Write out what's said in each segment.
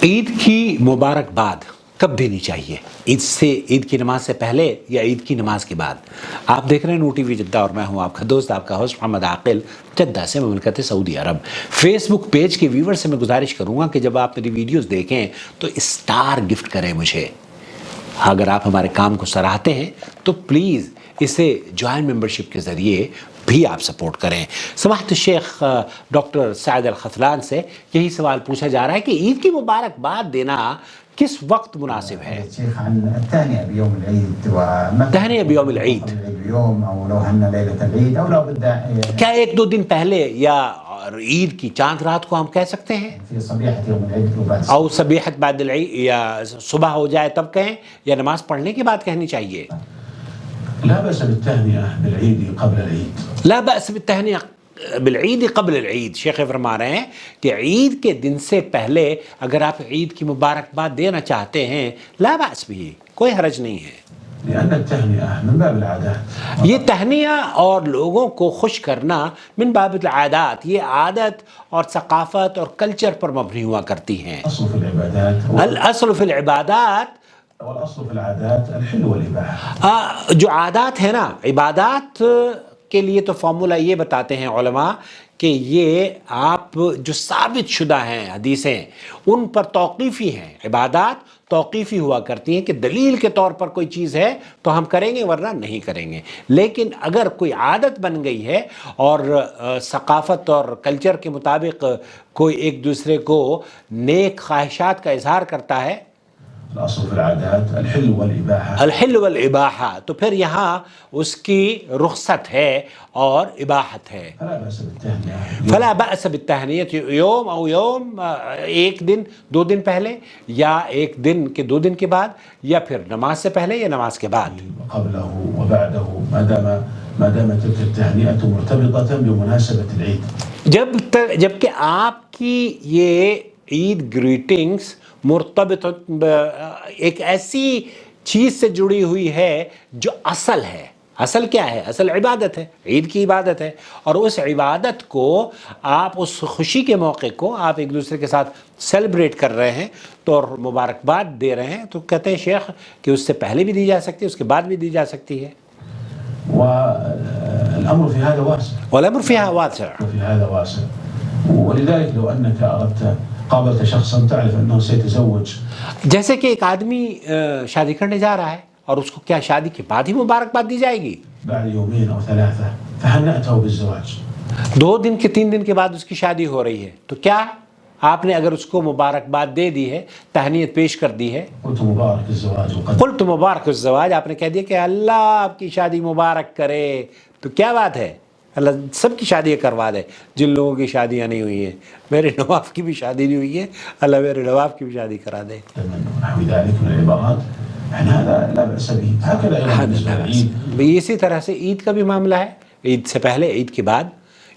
عید کی مبارکباد کب دینی چاہیے؟ عید کی نماز سے پہلے یا عید کی نماز کے بعد؟ آپ دیکھ رہے ہیں نو ٹی وی جدہ اور میں ہوں آپ کا دوست، آپ کا ہوسٹ محمد عاقل، جدہ سے مملکت سعودی عرب۔ فیس بک پیج کے ویور سے میں گزارش کروں گا کہ جب آپ میری ویڈیوز دیکھیں تو اسٹار گفٹ کریں مجھے۔ اگر آپ ہمارے کام کو سراہتے ہیں تو پلیز اسے جوائن ممبرشپ کے ذریعے بھی آپ سپورٹ کریں۔ سماحت الشیخ ڈاکٹر سعد الخذلان سے یہی سوال پوچھا جا رہا ہے کہ عید کی مبارکباد دینا کس وقت مناسب ہے؟ شيخ عن التهنئة بيوم العيد تهنئة بيوم العيد بيوم او لو هن ليلة العيد او لو بدها کیا ایک دو دن پہلے یا عید کی چاند رات کو ہم کہہ سکتے ہیں؟ في صبيحة يوم العيد وبعد او صبیحت بعد العید، یا صبح ہو جائے تب کہیں یا نماز پڑھنے کے بعد کہنی چاہیے؟ لا بأس بالتهنئة بالعيد قبل العيد. لا بأس بالتہنئة بالعید قبل العید۔ شیخ فرما رہے ہیں کہ عید کے دن سے پہلے اگر آپ عید کی مبارکباد دینا چاہتے ہیں لا بأس بھی، کوئی حرج نہیں ہے۔ لأن التهنئة من باب العادات. یہ تہنیہ اور لوگوں کو خوش کرنا من باب العادات، یہ عادت اور ثقافت اور کلچر پر مبنی ہوا کرتی ہیں۔ الأصل في العبادات الاصل فی العبادات، والأصل في العادات الحل والإباحة. جو عادات ہیں نا، عبادات کے لیے تو فارمولہ یہ بتاتے ہیں علماء کہ یہ آپ جو ثابت شدہ ہیں حدیثیں ان پر توقیفی ہیں۔ عبادات توقیفی ہوا کرتی ہیں کہ دلیل کے طور پر کوئی چیز ہے تو ہم کریں گے ورنہ نہیں کریں گے، لیکن اگر کوئی عادت بن گئی ہے اور ثقافت اور کلچر کے مطابق کوئی ایک دوسرے کو نیک خواہشات کا اظہار کرتا ہے، الأصل في العادات الحل والإباحة. الحل والاباحہ، تو پھر یہاں اس کی رخصت ہے اور اباحت ہے۔ فلا بأس بالتهنئة. فلا بأس بالتہنیت یوم او یوم، ایک دن دو دن پہلے یا ایک دن کے دو دن کے بعد یا پھر نماز سے پہلے یا نماز کے بعد۔ قبله وبعده ما دامت تلك التهنئة مرتبطة بمناسبة العيد. جبکہ آپ کی یہ عید گریٹنگز مرتبط ایک ایسی چیز سے جڑی ہوئی ہے جو اصل ہے۔ اصل کیا ہے؟ اصل عبادت ہے، عید کی عبادت ہے، اور اس عبادت کو آپ اس خوشی کے موقع کو آپ ایک دوسرے کے ساتھ سیلیبریٹ کر رہے ہیں تو اور مبارکباد دے رہے ہیں، تو کہتے ہیں شیخ کہ اس سے پہلے بھی دی جا سکتی ہے، اس کے بعد بھی دی جا سکتی ہے۔ والأمر في هذا واسع. والأمر فيها واسع. وفي هذا واسع. ولذلك لو أنك أردت قابلت شخصا تعرف أنه سيتزوج. جیسے کہ ایک آدمی شادی کرنے جا رہا ہے اور اس کو کیا شادی کے بعد ہی مبارکباد دی جائے گی؟ بعد يومين أو ثلاثة فهنأته بالزواج. دو دن کے تین دن کے بعد اس کی شادی ہو رہی ہے، تو کیا آپ نے اگر اس کو مبارکباد دے دی ہے، تہنیت پیش کر دی ہے؟ قلت مبارك الزواج وقد قلت مبارک الزواج، آپ نے کہہ دیا کہ اللہ آپ کی شادی مبارک کرے، تو کیا بات ہے؟ اللہ سب کی شادی کروا دے، جن لوگوں کی شادیاں نہیں ہوئی ہیں۔ میرے نواف کی بھی شادی نہیں ہوئی ہے، اللہ میرے نواف کی بھی شادی کرا دے۔ نحو ذلك من العبارات يعني هذا لا بأس به. هكذا أيضا بالنسبة للعيد. اسی طرح سے عید کا بھی معاملہ ہے، عید سے پہلے، عید کے بعد،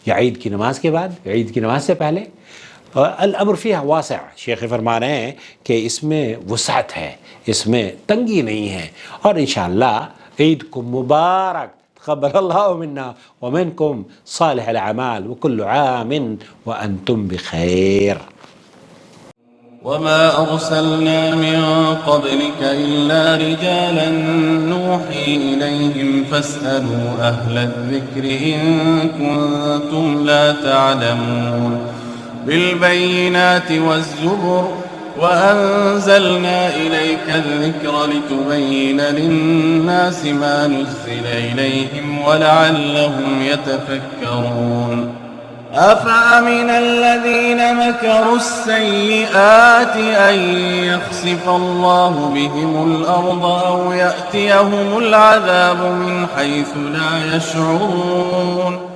یا عید کی نماز کے بعد، عید کی نماز سے پہلے۔ الامر فیہا واسع، شیخ فرما رہے ہیں کہ اس میں وسعت ہے، اس میں تنگی نہیں ہے، اور انشاءاللہ عید کو مبارک، تقبل اللہ منا ومنکم صالح الاعمال وکل عام وانتم بخیر۔ وما أرسلنا من قبلك إلا رجالا نوحي إليهم فاسألوا أهل الذكر إن كنتم لا تعلمون. بالبينات والزبر وأنزلنا إليك الذكر لتبين للناس ما نزل إليهم ولعلهم يتفكرون. أفأمن الذين مكروا السيئات أن يخسف الله بهم الأرض أو يأتيهم العذاب من حيث لا يشعرون.